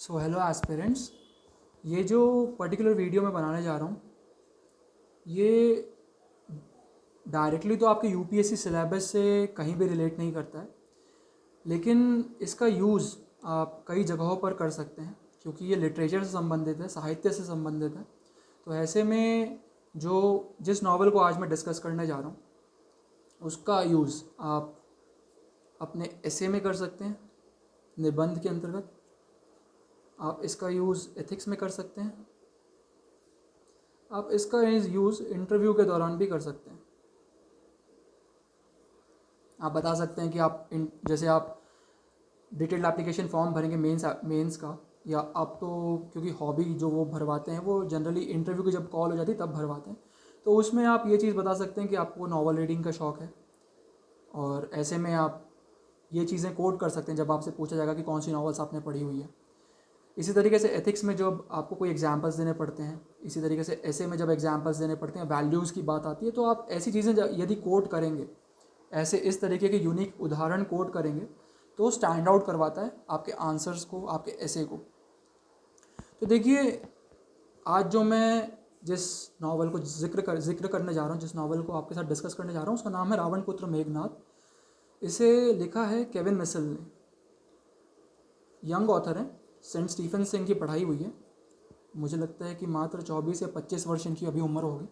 So hello aspirants, ये जो particular video मैं बनाने जा रहा हूँ ये डायरेक्टली तो आपके यूपीएससी सिलेबस से कहीं भी रिलेट नहीं करता है, लेकिन इसका यूज़ आप कई जगहों पर कर सकते हैं क्योंकि ये लिटरेचर से संबंधित है, साहित्य से संबंधित है। तो ऐसे में जो जिस नावल को आज मैं डिस्कस करने जा रहा हूँ उसका यूज़ आप अपने एसे में कर सकते हैं, निबंध के अंतर्गत। आप इसका यूज़ एथिक्स में कर सकते हैं। आप इसका यूज़ इंटरव्यू के दौरान भी कर सकते हैं। आप बता सकते हैं कि जैसे आप डिटेल्ड एप्लीकेशन फॉर्म भरेंगे मेंस का, या आप तो क्योंकि हॉबी जो वो भरवाते हैं वो जनरली इंटरव्यू की जब कॉल हो जाती है तब भरवाते हैं, तो उसमें आप ये चीज़ बता सकते हैं कि आपको नॉवल रीडिंग का शौक़ है। और ऐसे में आप ये चीज़ें कोट कर सकते हैं जब आपसे पूछा जाएगा कि कौन सी नॉवेल्स आपने पढ़ी हुई है। इसी तरीके से एथिक्स में जब आपको कोई एग्जांपल्स देने पड़ते हैं, इसी तरीके से ऐसे में जब एग्जांपल्स देने पड़ते हैं, वैल्यूज़ की बात आती है, तो आप ऐसी चीज़ें यदि कोट करेंगे, ऐसे इस तरीके के यूनिक उदाहरण कोट करेंगे, तो स्टैंड आउट करवाता है आपके आंसर्स को, आपके ऐसे को। तो देखिए, आज जो मैं जिस नावल को जिक्र करने जा रहा हूँ, जिस नावल को आपके साथ डिस्कस करने जा रहा हूँ, उसका नाम है रावण पुत्र मेघनाद। इसे लिखा है केविन मिसल ने। यंग ऑथर हैं, सेंट स्टीफन से इनकी पढ़ाई हुई है। मुझे लगता है कि मात्र 24 या 25 वर्ष इनकी अभी उम्र होगी।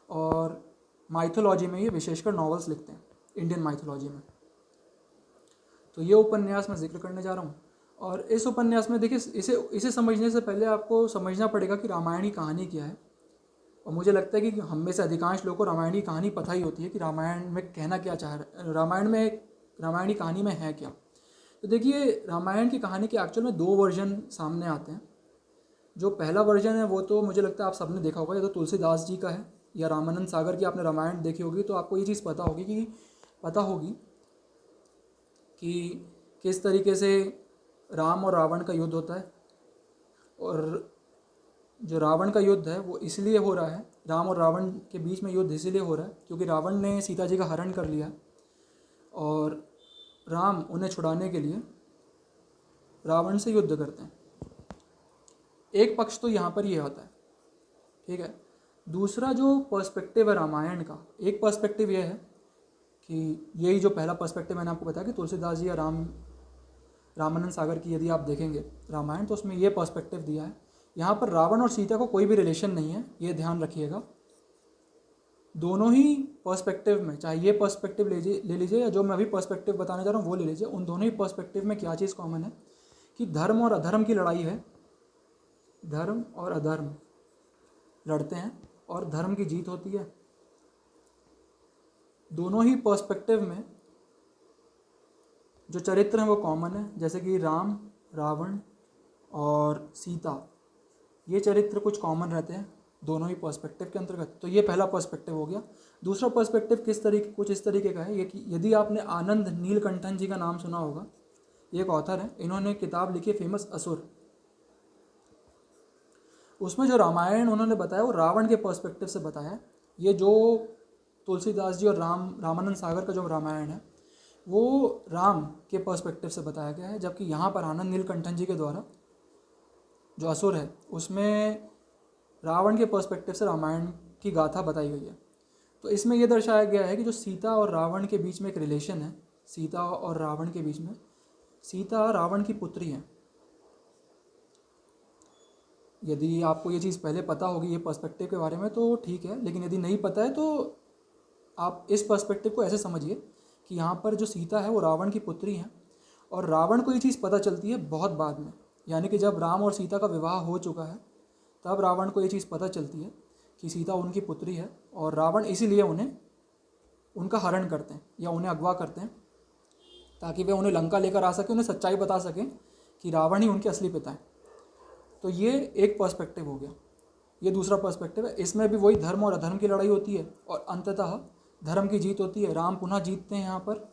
और माइथोलॉजी में ये विशेषकर नॉवेल्स लिखते हैं, इंडियन माइथोलॉजी में। तो ये उपन्यास मैं जिक्र करने जा रहा हूँ। और इस उपन्यास में देखिए, इसे इसे समझने से पहले आपको समझना पड़ेगा कि रामायण की कहानी क्या है। और मुझे लगता है कि हम में से अधिकांश लोगों को रामायण की कहानी पता ही होती है कि रामायण में कहना क्या चाह रहा है, रामायण की कहानी में है क्या। तो देखिए, रामायण की कहानी के एक्चुअल में 2 वर्जन सामने आते हैं। जो पहला वर्जन है वो तो मुझे लगता है आप सबने देखा होगा, या तो तुलसीदास जी का है या रामानंद सागर की आपने रामायण देखी होगी, तो आपको ये चीज़ पता होगी कि किस तरीके से राम और रावण का युद्ध होता है। और जो रावण का युद्ध है वो इसलिए हो रहा है, राम और रावण के बीच में युद्ध इसलिए हो रहा है क्योंकि रावण ने सीता जी का हरण कर लिया और राम उन्हें छुड़ाने के लिए रावण से युद्ध करते हैं। एक पक्ष तो यहाँ पर ये आता है, ठीक है। दूसरा जो पर्सपेक्टिव है रामायण का, एक पर्सपेक्टिव ये है कि यही जो पहला पर्सपेक्टिव मैंने आपको बताया कि तुलसीदास जी या रामानंद सागर की यदि आप देखेंगे रामायण, तो उसमें ये पर्सपेक्टिव दिया है। यहाँ पर रावण और सीता को कोई भी रिलेशन नहीं है, ये ध्यान रखिएगा। दोनों ही पर्सपेक्टिव में, चाहे ये पर्सपेक्टिव ले लीजिए या जो मैं अभी पर्सपेक्टिव बताने जा रहा हूँ वो ले लीजिए, उन दोनों ही पर्सपेक्टिव में क्या चीज़ कॉमन है कि धर्म और अधर्म की लड़ाई है। धर्म और अधर्म लड़ते हैं और धर्म की जीत होती है। दोनों ही पर्सपेक्टिव में जो चरित्र हैं वो कॉमन है, जैसे कि राम, रावण और सीता, ये चरित्र कुछ कॉमन रहते हैं दोनों ही पर्सपेक्टिव के अंतर्गत। तो ये पहला पर्सपेक्टिव हो गया। दूसरा पर्सपेक्टिव कुछ इस तरीके का है ये कि यदि आपने आनंद नीलकंठन जी का नाम सुना होगा, ये एक ऑथर है, इन्होंने किताब लिखी फेमस असुर। उसमें जो रामायण उन्होंने बताया वो रावण के पर्सपेक्टिव से बताया। ये जो तुलसीदास जी और रामानंद सागर का जो रामायण है वो राम के पर्सपेक्टिव से बताया गया है, जबकि यहाँ पर आनंद नीलकंठन जी के द्वारा जो असुर है उसमें रावण के पर्सपेक्टिव से रामायण की गाथा बताई गई है। तो इसमें यह दर्शाया गया है कि जो सीता और रावण के बीच में एक रिलेशन है, सीता और रावण के बीच में, सीता रावण की पुत्री है। यदि आपको ये चीज़ पहले पता होगी ये पर्सपेक्टिव के बारे में तो ठीक है, लेकिन यदि नहीं पता है तो आप इस पर्सपेक्टिव को ऐसे समझिए कि यहाँ पर जो सीता है वो रावण की पुत्री है। और रावण को ये चीज़ पता चलती है बहुत बाद में, यानी कि जब राम और सीता का विवाह हो चुका है तब रावण को ये चीज़ पता चलती है कि सीता उनकी पुत्री है। और रावण इसीलिए उनका हरण करते हैं या उन्हें अगवा करते हैं ताकि वे उन्हें लंका लेकर आ सकें, उन्हें सच्चाई बता सकें कि रावण ही उनके असली पिता हैं। तो ये एक पर्सपेक्टिव हो गया। ये दूसरा पर्सपेक्टिव है, इसमें भी वही धर्म और अधर्म की लड़ाई होती है और अंततः धर्म की जीत होती है। राम पुनः जीतते हैं यहाँ पर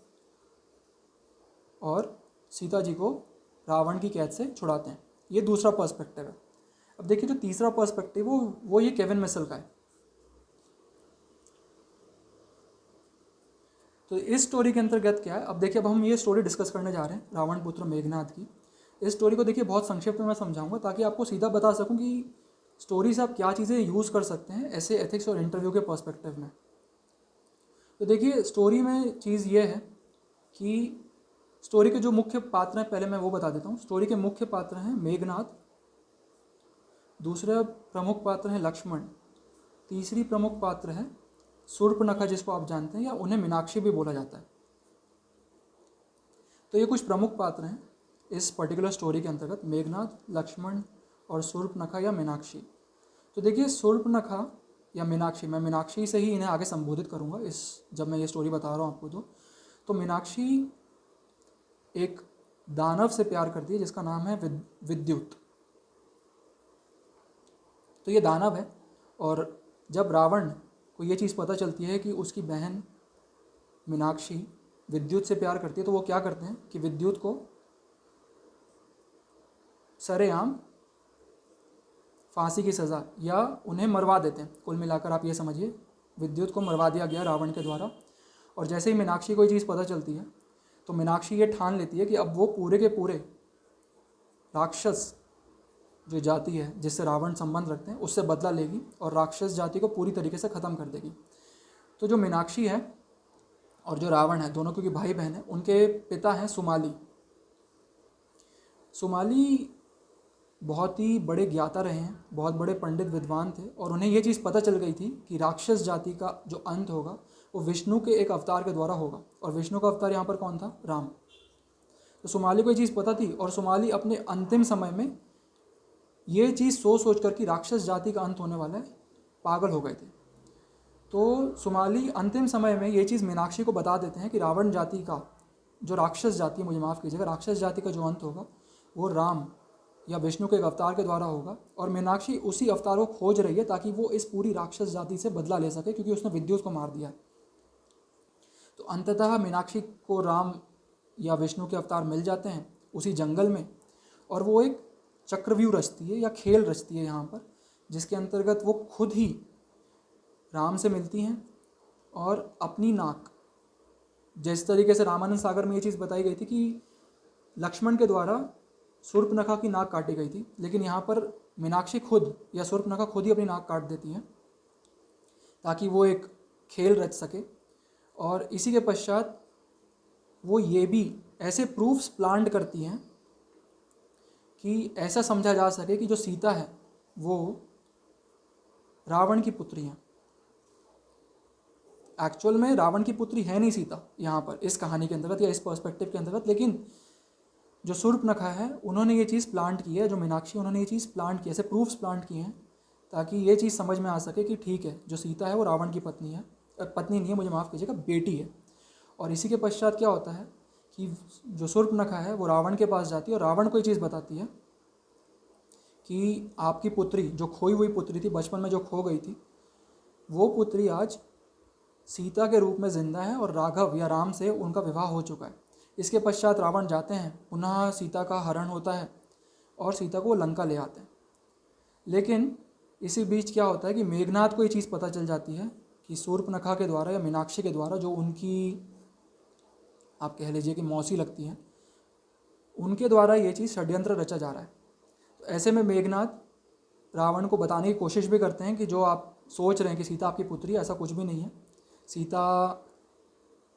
और सीता जी को रावण की कैद से छुड़ाते हैं। ये दूसरा पर्सपेक्टिव है। अब देखिए, जो तीसरा पर्सपेक्टिव वो ये केविन मिसल का है। तो इस स्टोरी के अंतर्गत क्या है, अब देखिए, अब हम ये स्टोरी डिस्कस करने जा रहे हैं रावण पुत्र मेघनाद की। इस स्टोरी को देखिए बहुत संक्षिप्त में मैं समझाऊंगा ताकि आपको सीधा बता सकूं कि स्टोरी से आप क्या चीज़ें यूज़ कर सकते हैं ऐसे एथिक्स और इंटरव्यू के पर्सपेक्टिव में। तो देखिए स्टोरी में चीज़ ये है कि स्टोरी के जो मुख्य पात्र हैं पहले मैं वो बता देता हूँ। स्टोरी के मुख्य पात्र हैं मेघनाथ, दूसरे प्रमुख पात्र हैं लक्ष्मण, तीसरी प्रमुख पात्र है शूर्पणखा जिसको आप जानते हैं या उन्हें मीनाक्षी भी बोला जाता है। तो ये कुछ प्रमुख पात्र हैं इस पर्टिकुलर स्टोरी के अंतर्गत, मेघनाथ, लक्ष्मण और शूर्पणखा या मीनाक्षी। तो देखिए शूर्पणखा या मीनाक्षी, मैं मीनाक्षी से ही इन्हें आगे संबोधित करूंगा इस जब मैं ये स्टोरी बता रहा हूँ आपको। तो मीनाक्षी एक दानव से प्यार करती है जिसका नाम है विद्युत। तो ये दानव है और जब रावण को ये चीज़ पता चलती है कि उसकी बहन मीनाक्षी विद्युत से प्यार करती है तो वो क्या करते हैं कि विद्युत को सरेआम फांसी की सज़ा या उन्हें मरवा देते हैं। कुल मिलाकर आप ये समझिए विद्युत को मरवा दिया गया रावण के द्वारा। और जैसे ही मीनाक्षी को ये चीज़ पता चलती है तो मीनाक्षी ये ठान लेती है कि अब वो पूरे के पूरे राक्षस जो जाति है जिससे रावण संबंध रखते हैं उससे बदला लेगी और राक्षस जाति को पूरी तरीके से ख़त्म कर देगी। तो जो मीनाक्षी है और जो रावण है दोनों क्योंकि भाई बहन हैं, उनके पिता हैं सुमाली। सुमाली बहुत ही बड़े ज्ञाता रहे हैं, बहुत बड़े पंडित विद्वान थे और उन्हें ये चीज़ पता चल गई थी कि राक्षस जाति का जो अंत होगा वो विष्णु के एक अवतार के द्वारा होगा। और विष्णु का अवतार यहाँ पर कौन था? राम। तो सुमाली को ये चीज़ पता थी और सुमाली अपने अंतिम समय में ये चीज़ सोच कर कि राक्षस जाति का अंत होने वाला है पागल हो गए थे। तो सुमाली अंतिम समय में ये चीज़ मीनाक्षी को बता देते हैं कि रावण जाति का जो राक्षस जाति, मुझे माफ़ कीजिएगा, राक्षस जाति का जो अंत होगा वो राम या विष्णु के एक अवतार के द्वारा होगा। और मीनाक्षी उसी अवतार को खोज रही है ताकि वो इस पूरी राक्षस जाति से बदला ले सके क्योंकि उसने विद्युत को मार दिया। तो अंततः मीनाक्षी को राम या विष्णु के अवतार मिल जाते हैं उसी जंगल में और वो एक चक्रव्यूह रचती है या खेल रचती है यहाँ पर, जिसके अंतर्गत वो खुद ही राम से मिलती हैं और अपनी नाक, जिस तरीके से रामानंद सागर में ये चीज़ बताई गई थी कि लक्ष्मण के द्वारा शूर्पणखा की नाक काटी गई थी, लेकिन यहाँ पर मीनाक्षी खुद या शूर्पणखा खुद ही अपनी नाक काट देती हैं ताकि वो एक खेल रच सके। और इसी के पश्चात वो ये भी ऐसे प्रूफ्स प्लांट करती हैं कि ऐसा समझा जा सके कि जो सीता है वो रावण की पुत्री है। एक्चुअल में रावण की पुत्री है नहीं सीता यहाँ पर इस कहानी के अंतर्गत या इस पर्सपेक्टिव के अंतर्गत, लेकिन जो शूर्पणखा है उन्होंने ये चीज़ प्लांट की है, जो मीनाक्षी उन्होंने ये चीज़ प्लांट की, ऐसे प्रूफ्स प्लांट किए हैं ताकि ये चीज़ समझ में आ सके कि ठीक है जो सीता है वो रावण की पत्नी है, पत्नी नहीं है, मुझे माफ़ कीजिएगा, बेटी है। और इसी के पश्चात क्या होता है कि जो शूर्पणखा है वो रावण के पास जाती है और रावण को ये चीज़ बताती है कि आपकी पुत्री, जो खोई हुई पुत्री थी, बचपन में जो खो गई थी, वो पुत्री आज सीता के रूप में जिंदा है और राघव या राम से उनका विवाह हो चुका है। इसके पश्चात रावण जाते हैं, पुनः सीता का हरण होता है और सीता को लंका ले आते हैं। लेकिन इसी बीच क्या होता है कि मेघनाथ को ये चीज़ पता चल जाती है कि शूर्पणखा के द्वारा या मीनाक्षी के द्वारा, जो उनकी आप कह लीजिए कि मौसी लगती हैं, उनके द्वारा ये चीज़ षड्यंत्र रचा जा रहा है। तो ऐसे में मेघनाथ रावण को बताने की कोशिश भी करते हैं कि जो आप सोच रहे हैं कि सीता आपकी पुत्री है, ऐसा कुछ भी नहीं है, सीता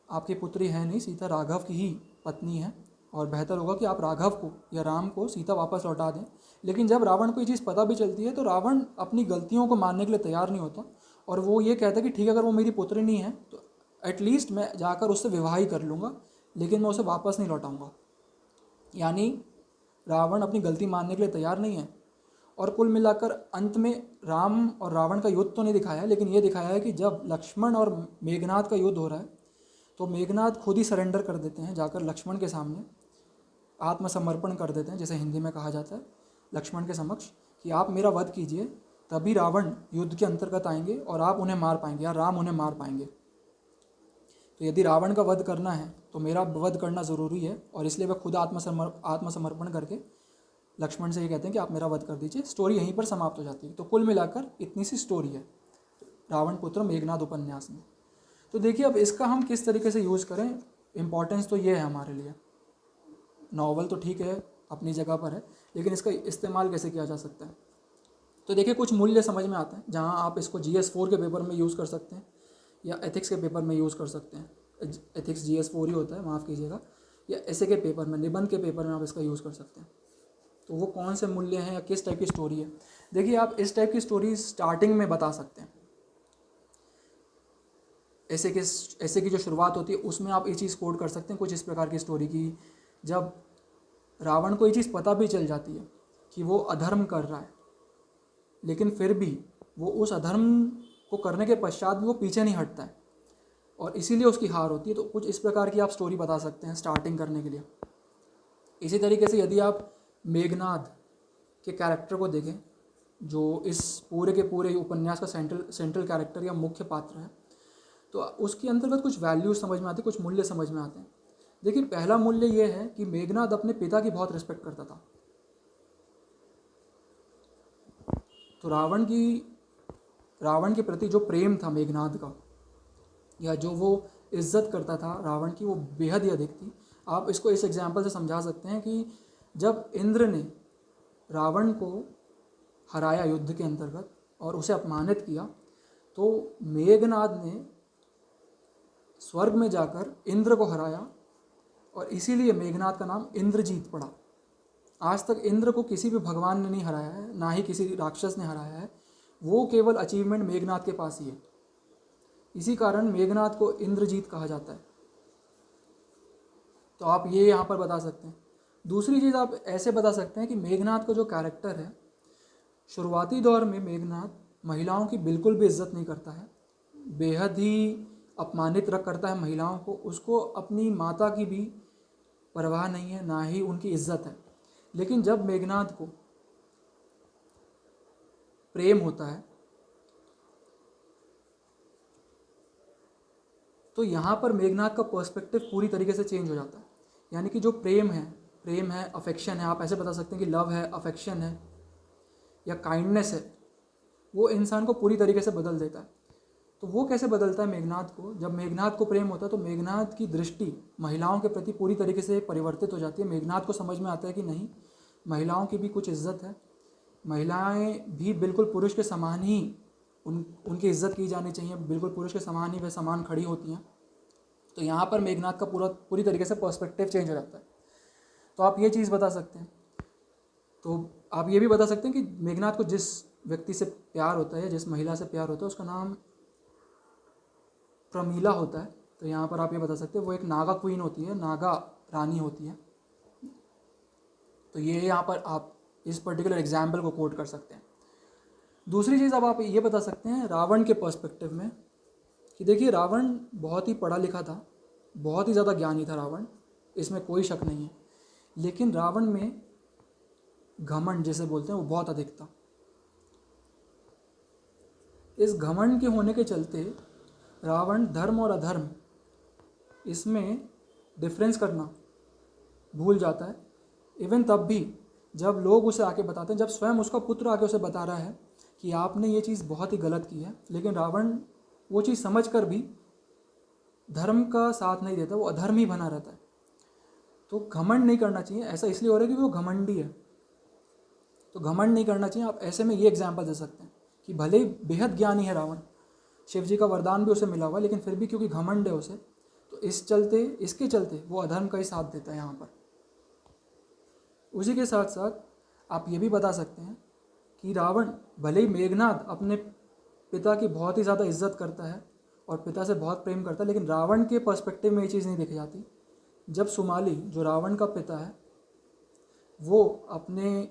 आपकी पुत्री है नहीं, सीता राघव की ही पत्नी है और बेहतर होगा कि आप राघव को या राम को सीता वापस लौटा दें। लेकिन जब रावण को ये चीज़ पता भी चलती है तो रावण अपनी गलतियों को मानने के लिए तैयार नहीं होता और वो ये कहता है कि ठीक है अगर वो मेरी पुत्री नहीं है तो एटलीस्ट मैं जाकर उससे विवाह ही कर लूँगा, लेकिन मैं उसे वापस नहीं लौटाऊँगा। यानी रावण अपनी गलती मानने के लिए तैयार नहीं है। और कुल मिलाकर अंत में राम और रावण का युद्ध तो नहीं दिखाया है, लेकिन ये दिखाया है कि जब लक्ष्मण और मेघनाथ का युद्ध हो रहा है तो मेघनाथ खुद ही सरेंडर कर देते हैं, जाकर लक्ष्मण के सामने आत्मसमर्पण कर देते हैं, जैसे हिंदी में कहा जाता है, लक्ष्मण के समक्ष कि आप मेरा वध कीजिए, तभी रावण युद्ध के अंतर्गत आएंगे और आप उन्हें मार पाएंगे या राम उन्हें मार पाएंगे। तो यदि रावण का वध करना है तो मेरा वध करना ज़रूरी है और इसलिए वह खुद आत्मसमर्पण करके लक्ष्मण से ये कहते हैं कि आप मेरा वध कर दीजिए। स्टोरी यहीं पर समाप्त हो जाती है। तो कुल मिलाकर इतनी सी स्टोरी है रावण पुत्र मेघनाथ उपन्यास में। तो देखिए अब इसका हम किस तरीके से यूज़ करें, इम्पॉर्टेंस तो ये है हमारे लिए। नावल तो ठीक है, अपनी जगह पर है, लेकिन इसका इस्तेमाल कैसे किया जा सकता है। तो देखिए कुछ मूल्य समझ में आते हैं जहाँ आप इसको GS4 के पेपर में यूज़ कर सकते हैं या एथिक्स के पेपर में यूज़ कर सकते हैं। एथिक्स GS4 ही होता है, माफ़ कीजिएगा, या ऐसे के पेपर में, निबंध के पेपर में आप इसका यूज़ कर सकते हैं। तो वो कौन से मूल्य हैं या किस टाइप की स्टोरी है। देखिए आप इस टाइप की स्टोरी स्टार्टिंग में बता सकते हैं। ऐसे की जो शुरुआत होती है उसमें आप ये चीज़ कोड कर सकते हैं कुछ इस प्रकार की स्टोरी की, जब रावण को ये चीज़ पता भी चल जाती है कि वो अधर्म कर रहा है, लेकिन फिर भी वो उस अधर्म को करने के पश्चात भी वो पीछे नहीं हटता है और इसीलिए उसकी हार होती है। तो कुछ इस प्रकार की आप स्टोरी बता सकते हैं स्टार्टिंग करने के लिए। इसी तरीके से यदि आप मेघनाद के कैरेक्टर को देखें, जो इस पूरे के पूरे उपन्यास का सेंट्रल कैरेक्टर या मुख्य पात्र है, तो उसके अंतर्गत कुछ वैल्यूज समझ में आते हैं, कुछ मूल्य समझ में आते हैं। देखिए पहला मूल्य ये है कि मेघनाद अपने पिता की बहुत रिस्पेक्ट करता था। तो रावण के प्रति जो प्रेम था मेघनाद का, या जो वो इज्जत करता था रावण की, वो बेहद ही अधिक थी। आप इसको इस एग्जाम्पल से समझा सकते हैं कि जब इंद्र ने रावण को हराया युद्ध के अंतर्गत और उसे अपमानित किया, तो मेघनाद ने स्वर्ग में जाकर इंद्र को हराया और इसीलिए मेघनाद का नाम इंद्रजीत पड़ा। आज तक इंद्र को किसी भी भगवान ने नहीं हराया है, ना ही किसी राक्षस ने हराया है। वो केवल अचीवमेंट मेघनाद के पास ही है। इसी कारण मेघनाद को इंद्रजीत कहा जाता है। तो आप ये यहाँ पर बता सकते हैं। दूसरी चीज़ आप ऐसे बता सकते हैं कि मेघनाद का जो कैरेक्टर है, शुरुआती दौर में मेघनाद महिलाओं की बिल्कुल भी इज्जत नहीं करता है, बेहद ही अपमानित रख करता है महिलाओं को। उसको अपनी माता की भी परवाह नहीं है, ना ही उनकी इज्जत है। लेकिन जब मेघनाद को प्रेम होता है तो यहाँ पर मेघनाद का पर्सपेक्टिव पूरी तरीके से चेंज हो जाता है। यानी कि जो प्रेम है, अफेक्शन है, आप ऐसे बता सकते हैं कि लव है, अफेक्शन है या काइंडनेस है, वो इंसान को पूरी तरीके से बदल देता है। तो वो कैसे बदलता है मेघनाद को? जब मेघनाद को प्रेम होता है तो मेघनाद की दृष्टि महिलाओं के प्रति पूरी तरीके से परिवर्तित हो जाती है। मेघनाद को समझ में आता है कि नहीं, महिलाओं की भी कुछ इज्जत है, महिलाएं भी बिल्कुल पुरुष के समान ही उनकी इज्जत की जानी चाहिए, बिल्कुल पुरुष के समान ही वे समान खड़ी होती हैं। तो यहाँ पर मेघनाद का पूरी तरीके से पर्सपेक्टिव चेंज हो जाता है। तो आप ये चीज़ बता सकते हैं। तो आप ये भी बता सकते हैं कि मेघनाद को जिस व्यक्ति से प्यार होता है, जिस महिला से प्यार होता है, उसका नाम प्रमीला होता है। तो यहाँ पर आप ये बता सकते हैं वो एक नागा क्वीन होती है, नागा रानी होती है। तो ये यहाँ पर आप इस पर्टिकुलर एग्जाम्पल को कोट कर सकते हैं। दूसरी चीज़ अब आप ये बता सकते हैं रावण के पर्सपेक्टिव में कि देखिए रावण बहुत ही पढ़ा लिखा था, बहुत ही ज़्यादा ज्ञानी था रावण, इसमें कोई शक नहीं है। लेकिन रावण में घमंड जिसे बोलते हैं वो बहुत अधिक था। इस घमंड के होने के चलते रावण धर्म और अधर्म इसमें डिफरेंस करना भूल जाता है। इवन तब भी जब लोग उसे आके बताते हैं, जब स्वयं उसका पुत्र आके उसे बता रहा है कि आपने ये चीज़ बहुत ही गलत की है, लेकिन रावण वो चीज़ समझ कर भी धर्म का साथ नहीं देता, वो अधर्म ही बना रहता है। तो घमंड नहीं करना चाहिए। ऐसा इसलिए हो रहा है क्योंकि वो घमंडी है, तो घमंड नहीं करना चाहिए। आप ऐसे में ये एग्जाम्पल दे सकते हैं कि भले ही बेहद ज्ञानी है रावण, शिव जी का वरदान भी उसे मिला हुआ, लेकिन फिर भी क्योंकि घमंड है उसे, तो इसके चलते वो अधर्म का ही साथ देता है यहाँ पर। उसी के साथ साथ आप ये भी बता सकते हैं कि रावण, भले ही मेघनाद अपने पिता की बहुत ही ज़्यादा इज्जत करता है और पिता से बहुत प्रेम करता है, लेकिन रावण के पर्सपेक्टिव में ये चीज़ नहीं देखी जाती। जब सुमाली, जो रावण का पिता है, वो अपने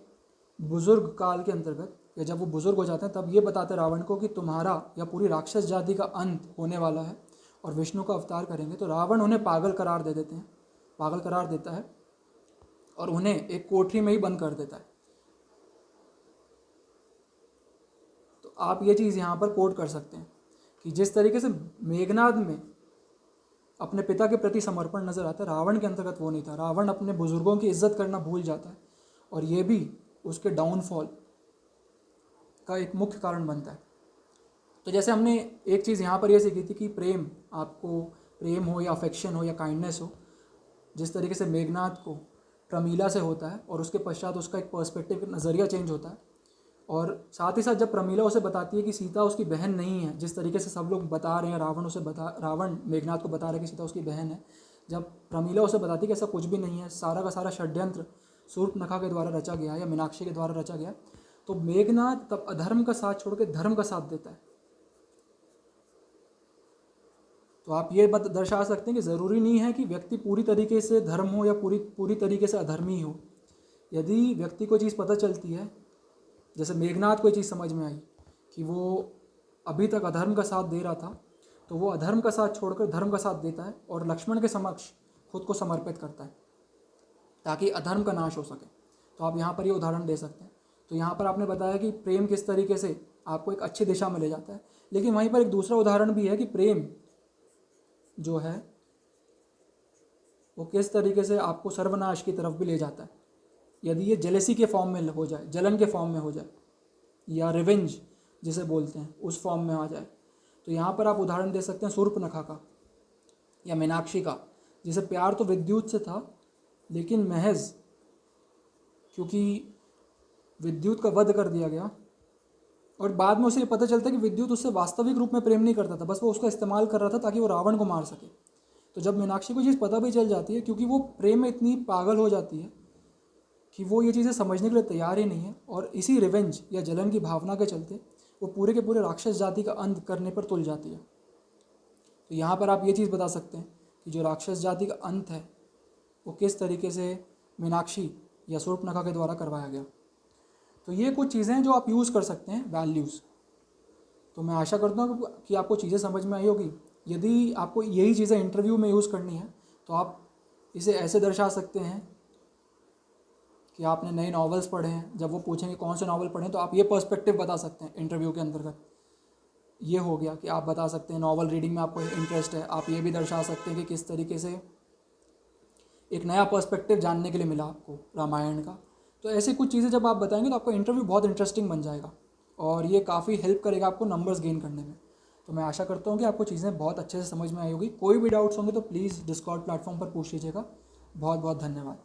बुजुर्ग काल के अंतर्गत, या जब वो बुजुर्ग हो जाते हैं, तब ये बताते हैं रावण को कि तुम्हारा या पूरी राक्षस जाति का अंत होने वाला है और विष्णु का अवतार करेंगे। तो रावण उन्हें पागल करार देता है और उन्हें एक कोठरी में ही बंद कर देता है। तो आप ये चीज़ यहाँ पर कोट कर सकते हैं कि जिस तरीके से मेघनाद में अपने पिता के प्रति समर्पण नजर आता है, रावण के अंतर्गत वो नहीं था। रावण अपने बुजुर्गों की इज्जत करना भूल जाता है और ये भी उसके डाउनफॉल का एक मुख्य कारण बनता है। तो जैसे हमने एक चीज़ यहाँ पर ये सीखी थी कि प्रेम, आपको प्रेम हो या अफेक्शन हो या काइंडनेस हो, जिस तरीके से मेघनाद को प्रमीला से होता है और उसके पश्चात उसका एक पर्सपेक्टिव, नज़रिया चेंज होता है। और साथ ही साथ जब प्रमीला उसे बताती है कि सीता उसकी बहन नहीं है, जिस तरीके से सब लोग बता रहे हैं, रावण मेघनाथ को बता रहा है कि सीता उसकी बहन है, जब प्रमीला उसे बताती है कि ऐसा कुछ भी नहीं है, सारा का सारा षड्यंत्र शूर्पणखा के द्वारा रचा गया है या मीनाक्षी के द्वारा रचा गया, तो मेघनाथ तब अधर्म का साथ छोड़ के धर्म का साथ देता है। तो आप ये दर्शा सकते हैं कि ज़रूरी नहीं है कि व्यक्ति पूरी तरीके से धर्म हो या पूरी तरीके से अधर्मी हो। यदि व्यक्ति को चीज़ पता चलती है, जैसे मेघनाथ को ये चीज़ समझ में आई कि वो अभी तक अधर्म का साथ दे रहा था, तो वो अधर्म का साथ छोड़कर धर्म का साथ देता है और लक्ष्मण के समक्ष खुद को समर्पित करता है ताकि अधर्म का नाश हो सके। तो आप यहाँ पर ये उदाहरण दे सकते हैं। तो यहाँ पर आपने बताया कि प्रेम किस तरीके से आपको एक अच्छी दिशा में ले जाता है, लेकिन वहीं पर एक दूसरा उदाहरण भी है कि प्रेम जो है वो किस तरीके से आपको सर्वनाश की तरफ भी ले जाता है। यदि ये जेलेसी के फॉर्म में हो जाए, जलन के फॉर्म में हो जाए, या रिवेंज जिसे बोलते हैं उस फॉर्म में आ जाए, तो यहाँ पर आप उदाहरण दे सकते हैं शूर्पणखा का या मीनाक्षी का, जिसे प्यार तो विद्युत से था, लेकिन महज क्योंकि विद्युत का वध कर दिया गया और बाद में उसे ये पता चलता है कि विद्युत उससे वास्तविक रूप में प्रेम नहीं करता था, बस वो उसका इस्तेमाल कर रहा था ताकि वो रावण को मार सके। तो जब मीनाक्षी को चीज़ पता भी चल जाती है, क्योंकि वो प्रेम में इतनी पागल हो जाती है कि वो ये चीज़ें समझने के लिए तैयार ही नहीं है, और इसी रिवेंज या जलन की भावना के चलते वो पूरे के पूरे राक्षस जाति का अंत करने पर तुल जाती है। तो यहाँ पर आप ये चीज़ बता सकते हैं कि जो राक्षस जाति का अंत है वो किस तरीके से मीनाक्षी या शूर्पणखा के द्वारा करवाया गया। तो ये कुछ चीज़ें हैं जो आप यूज़ कर सकते हैं, वैल्यूज़। तो मैं आशा करता हूँ कि आपको चीज़ें समझ में आई होगी। यदि आपको यही चीज़ें इंटरव्यू में यूज़ करनी है तो आप इसे ऐसे दर्शा सकते हैं कि आपने नए नॉवेल्स पढ़े हैं, जब वो पूछेंगे कौन से नॉवल पढ़े तो आप ये पर्सपेक्टिव बता सकते हैं इंटरव्यू के अंतर्गत। ये हो गया कि आप बता सकते हैं नॉवल रीडिंग में आपको इंटरेस्ट है। आप ये भी दर्शा सकते हैं कि किस तरीके से एक नया पर्सपेक्टिव जानने के लिए मिला आपको रामायण का। तो ऐसी कुछ चीज़ें जब आप बताएंगे तो आपका इंटरव्यू बहुत इंटरेस्टिंग बन जाएगा और ये काफ़ी हेल्प करेगा आपको नंबर्स गेन करने में। तो मैं आशा करता हूँ कि आपको चीज़ें बहुत अच्छे से समझ में आई होगी। कोई भी डाउट्स होंगे तो प्लीज़ डिस्कॉर्ड प्लेटफॉर्म पर पूछ लीजिएगा। बहुत बहुत धन्यवाद।